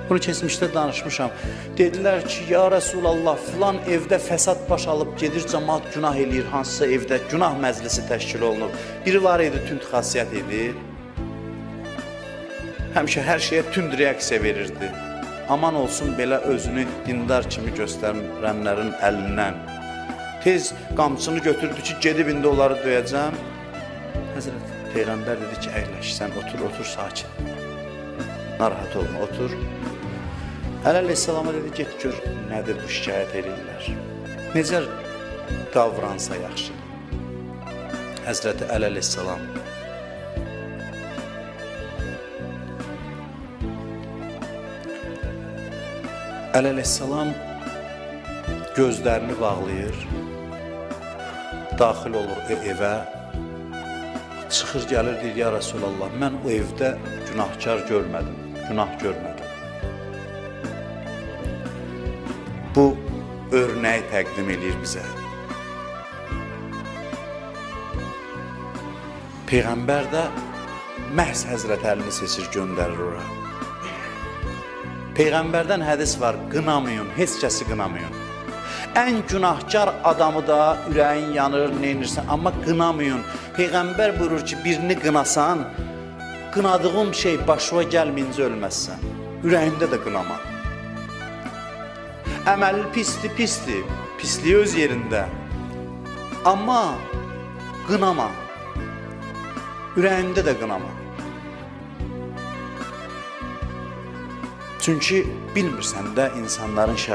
Bunu keçmişdə danışmışam. Dedilər ki, ya Rəsulallah, filan evdə fəsad baş alıb gedir, cəmaat günah eləyir, hansısa evdə günah məclisi təşkil olunub. Biri var idi, tünd xasiyyət idi. Həmişə hər şeyə tünd reaksiya verirdi. Aman olsun belə özünü dindar kimi göstərənlərin əlindən. Tez qamçını götürdü ki, gedib indi onları döyəcəm. Həzrət Peyğəmbər dedi ki, əyləş, sən otur sakin. Narahat olma, otur. Əleyhissalama dedi, get gör, nədir bu şikayət edirlər. Necə davransa yaxşı. Həzrəti Əleyhissalam gözlərini bağlayır, daxil olur evə, çıxır gəlir, deyir, ya Rasulallah, mən o evdə günahkar görmədim, günah görmədim. Bu örnəyi təqdim edir bizə. Peyğəmbər də məhz Həzrət Əlini seçir, göndərir ora. Peyğəmbərdən hədis var, qınamayın, heç kəsi qınamayın. Ən günahkar adamı da ürəyin yanır, neynirsən, amma qınamayın. Peyğəmbər buyurur ki, birini qınasan, qınadığın şey başına gəlməyincə ölməzsən. Ürəyində də qınama. Əməli pisdir, pisliyi öz yerində. Amma qınama. Ürəyində də qınama. Çünki bilmirsən də insanların